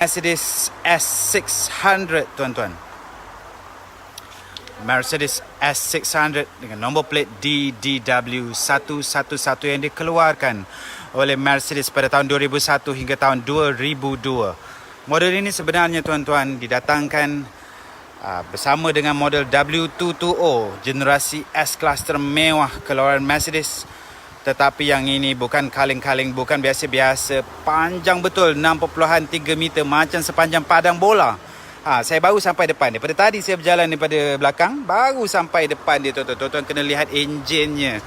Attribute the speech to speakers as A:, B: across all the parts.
A: Mercedes S600 tuan-tuan. Mercedes S600 dengan nombor plate DDW111 yang dikeluarkan oleh Mercedes pada tahun 2001 hingga tahun 2002. Model ini sebenarnya tuan-tuan didatangkan bersama dengan model W220 generasi S-Class termewah keluaran Mercedes. Tetapi yang ini bukan kaleng-kaleng, bukan biasa-biasa, panjang betul 6.3 meter macam sepanjang padang bola. Saya baru sampai depan. Daripada tadi saya berjalan daripada belakang, baru sampai depan dia tuan-tuan. Tuan-tuan kena lihat enjinnya.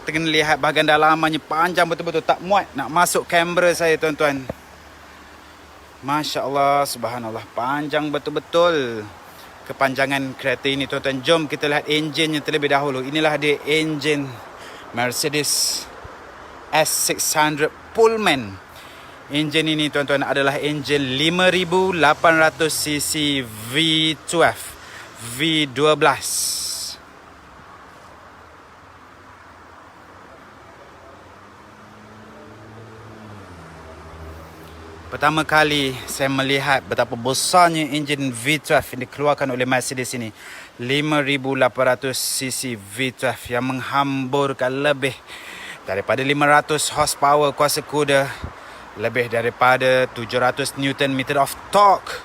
A: Kena lihat bahagian dalamannya panjang betul-betul, tak muat nak masuk kamera saya tuan-tuan. Masya Allah, subhanallah, panjang betul-betul kepanjangan kereta ini tuan-tuan. Jom kita lihat enjinnya terlebih dahulu. Inilah dia enjin Mercedes S600 Pullman. Enjin ini tuan-tuan adalah enjin 5800cc V12 V12. Pertama kali saya melihat betapa besarnya enjin V12 yang dikeluarkan oleh Mercedes ini, 5800cc V12 yang menghamburkan lebih daripada 500 horsepower kuasa kuda, lebih daripada 700 Nm of torque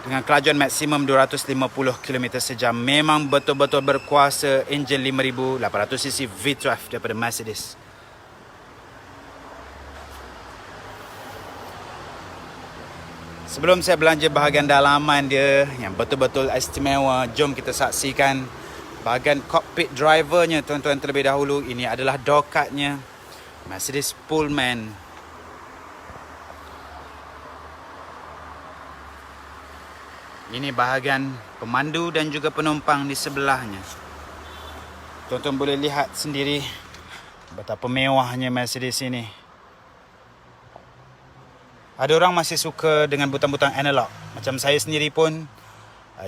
A: dengan kelajuan maksimum 250 km sejam. Memang betul-betul berkuasa enjin 5800cc V12 daripada Mercedes. Sebelum saya belanja bahagian dalaman dia yang betul-betul istimewa, jom kita saksikan bahagian cockpit drivernya tuan-tuan terlebih dahulu. Ini adalah door cardnya Mercedes Pullman. Ini bahagian pemandu dan juga penumpang di sebelahnya. Tuan-tuan boleh lihat sendiri betapa mewahnya Mercedes ini. Ada orang masih suka dengan butang-butang analog. Macam saya sendiri pun,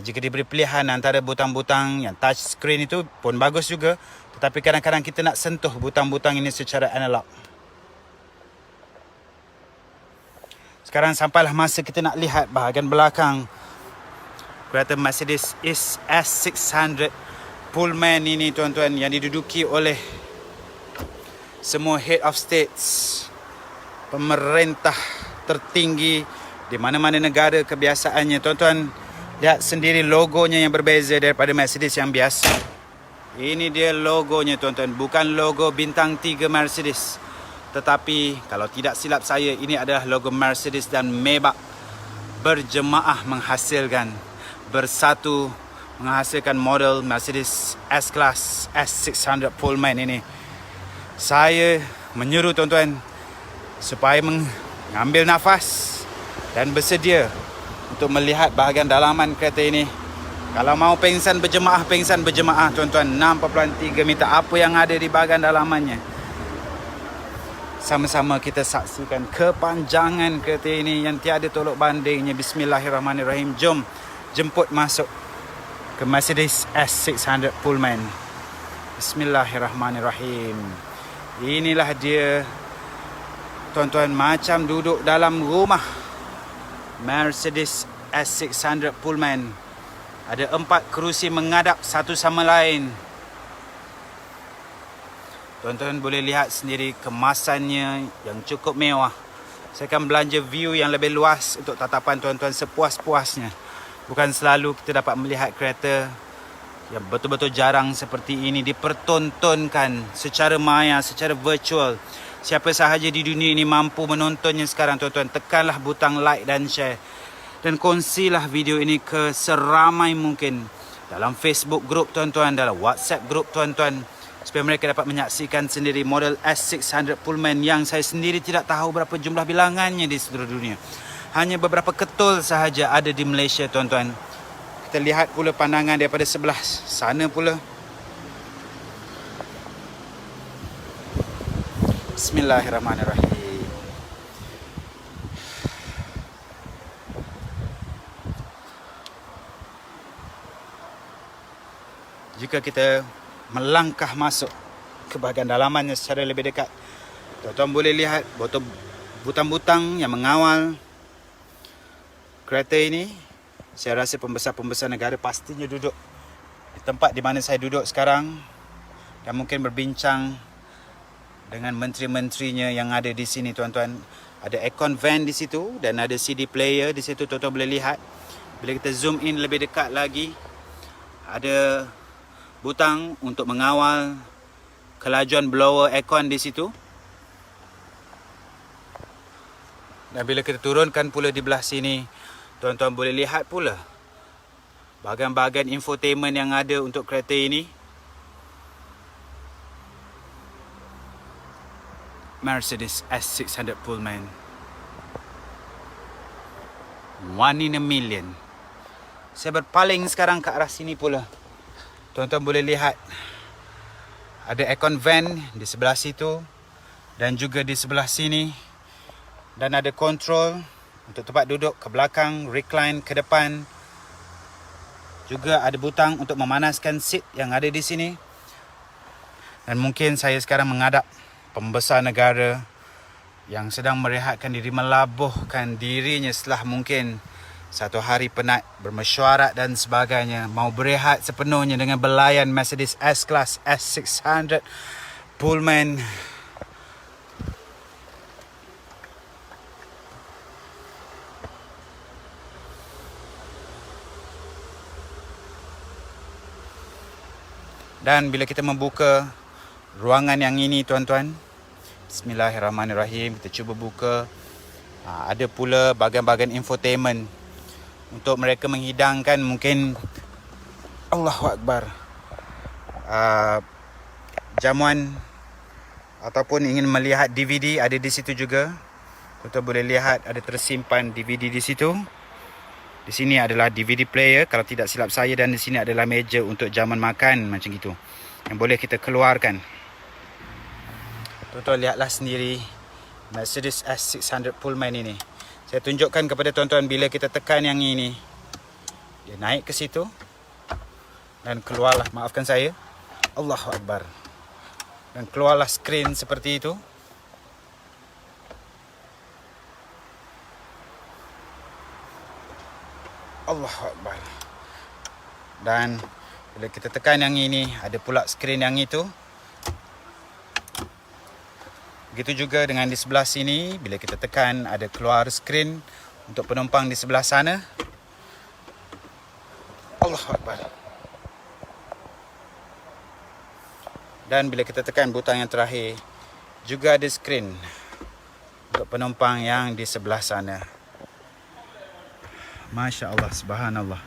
A: jika diberi pilihan antara butang-butang yang touch screen itu pun bagus juga. Tetapi kadang-kadang kita nak sentuh butang-butang ini secara analog. Sekarang sampailah masa kita nak lihat bahagian belakang kereta Mercedes S600 Pullman ini tuan-tuan, yang diduduki oleh semua head of states, pemerintah tertinggi di mana-mana negara kebiasaannya. Tuan-tuan lihat sendiri logonya yang berbeza daripada Mercedes yang biasa. Ini dia logonya tuan-tuan, bukan logo bintang 3 Mercedes, tetapi kalau tidak silap saya, ini adalah logo Mercedes dan Maybach berjemaah menghasilkan, bersatu menghasilkan model Mercedes S-Class S600 Pullman ini. Saya menyuruh tuan-tuan supaya mengambil nafas dan bersedia untuk melihat bahagian dalaman kereta ini. Kalau mau pengsan berjemaah tuan-tuan. 6.3 meter apa yang ada di bahagian dalamannya. Sama-sama kita saksikan kepanjangan kereta ini yang tiada tolok bandingnya. Bismillahirrahmanirrahim. Jom jemput masuk ke Mercedes S600 Pullman. Bismillahirrahmanirrahim. Inilah dia tuan-tuan, macam duduk dalam rumah. Mercedes S600 Pullman. Ada 4 kerusi menghadap satu sama lain. Tuan-tuan boleh lihat sendiri kemasannya yang cukup mewah. Saya akan belanja view yang lebih luas untuk tatapan tuan-tuan sepuas-puasnya. Bukan selalu kita dapat melihat kereta yang betul-betul jarang seperti ini dipertontonkan secara maya, secara virtual. Siapa sahaja di dunia ini mampu menontonnya sekarang tuan-tuan, tekanlah butang like dan share. Dan kongsilah video ini ke seramai mungkin. Dalam Facebook group tuan-tuan, dalam WhatsApp group tuan-tuan. Supaya mereka dapat menyaksikan sendiri model S600 Pullman yang saya sendiri tidak tahu berapa jumlah bilangannya di seluruh dunia. Hanya beberapa ketul sahaja ada di Malaysia tuan-tuan. Kita lihat pula pandangan daripada sebelah sana pula. Bismillahirrahmanirrahim. Jika kita melangkah masuk ke bahagian dalamannya secara lebih dekat, tuan-tuan boleh lihat butang-butang yang mengawal kereta ini, saya rasa pembesar-pembesar negara pastinya duduk di tempat di mana saya duduk sekarang dan mungkin berbincang dengan menteri-menterinya yang ada di sini, tuan-tuan. Ada aircon van di situ dan ada CD player di situ, tuan-tuan boleh lihat. Bila kita zoom in lebih dekat lagi, ada butang untuk mengawal kelajuan blower aircon di situ. Dan bila kita turunkan pula di belah sini, tuan-tuan boleh lihat pula bahagian-bahagian infotainment yang ada untuk kereta ini. Mercedes S600 Pullman. One in a million. Saya berpaling sekarang ke arah sini pula. Tuan-tuan boleh lihat ada aircon van di sebelah situ dan juga di sebelah sini. Dan ada kontrol untuk tempat duduk ke belakang, recline ke depan. Juga ada butang untuk memanaskan seat yang ada di sini. Dan mungkin saya sekarang menghadap pembesar negara yang sedang merehatkan diri, melabuhkan dirinya setelah mungkin satu hari penat bermesyuarat dan sebagainya. Mau berehat sepenuhnya dengan belayan Mercedes S-Class S600 Pullman. Dan bila kita membuka ruangan yang ini, tuan-tuan, Bismillahirrahmanirrahim, kita cuba buka. Ada pula bahagian-bahagian infotainment untuk mereka menghidangkan mungkin, Allahu Akbar, jamuan ataupun ingin melihat DVD ada di situ juga. Tuan-tuan boleh lihat ada tersimpan DVD di situ. Di sini adalah DVD player kalau tidak silap saya, dan di sini adalah meja untuk jamuan makan macam gitu yang boleh kita keluarkan. Tuan-tuan lihatlah sendiri Mercedes S600 Pullman ini. Saya tunjukkan kepada tuan-tuan bila kita tekan yang ini, dia naik ke situ dan keluarlah, maafkan saya, Allahu Akbar, dan keluarlah skrin seperti itu. Allahu Akbar. Dan bila kita tekan yang ini, ada pula skrin yang itu. Begitu juga dengan di sebelah sini, bila kita tekan ada keluar skrin untuk penumpang di sebelah sana. Allahu Akbar. Dan bila kita tekan butang yang terakhir, juga ada skrin untuk penumpang yang di sebelah sana. Masya Allah, subhanallah.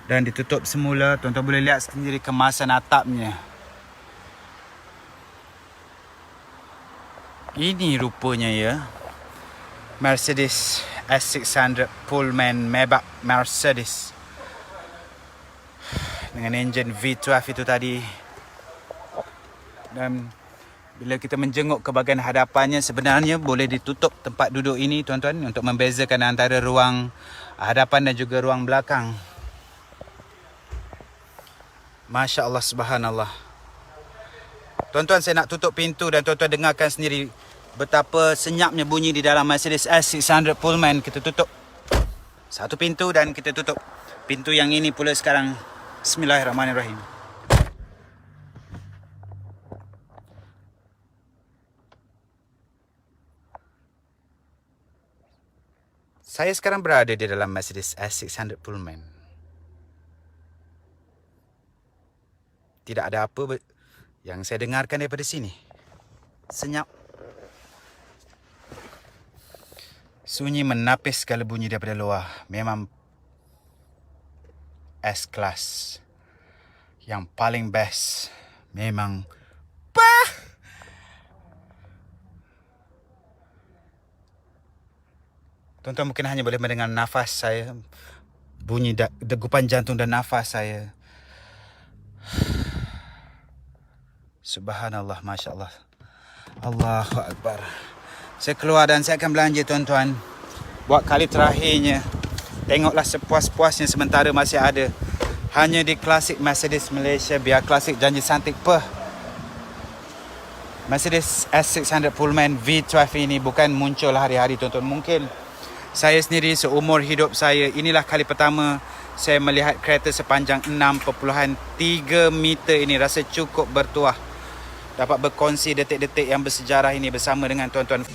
A: Dan ditutup semula, tuan-tuan boleh lihat sendiri kemasan atapnya. Ini rupanya ya Mercedes S600 Pullman Maybach Mercedes dengan enjin V12 itu tadi. Dan bila kita menjenguk ke bahagian hadapannya, sebenarnya boleh ditutup tempat duduk ini, tuan-tuan, untuk membezakan antara ruang hadapan dan juga ruang belakang. Masya Allah, subhanallah. Tuan-tuan, saya nak tutup pintu dan tuan-tuan dengarkan sendiri betapa senyapnya bunyi di dalam Mercedes S600 Pullman. Kita tutup satu pintu dan kita tutup pintu yang ini pula sekarang. Bismillahirrahmanirrahim. Saya sekarang berada di dalam Mercedes S600 Pullman. Tidak ada apa yang saya dengarkan daripada sini. Senyap. Sunyi menapis segala bunyi daripada luar. Memang S-Class yang paling best. Memang tuan-tuan mungkin hanya boleh mendengar nafas saya, bunyi degupan jantung dan nafas saya. Subhanallah, Masya Allah. Allahu Akbar. Saya keluar dan saya akan belanja, tuan-tuan. Buat kali terakhirnya. Tengoklah sepuas-puasnya sementara masih ada. Hanya di Klasik Mercedes Malaysia. Biar Klasik janji santik Mercedes S600 Pullman V12 ini bukan muncul hari-hari, tuan-tuan. Mungkin Saya sendiri seumur hidup saya, inilah kali pertama saya melihat kereta sepanjang 6.3 meter ini. Rasa cukup bertuah dapat berkongsi detik-detik yang bersejarah ini bersama dengan tuan-tuan.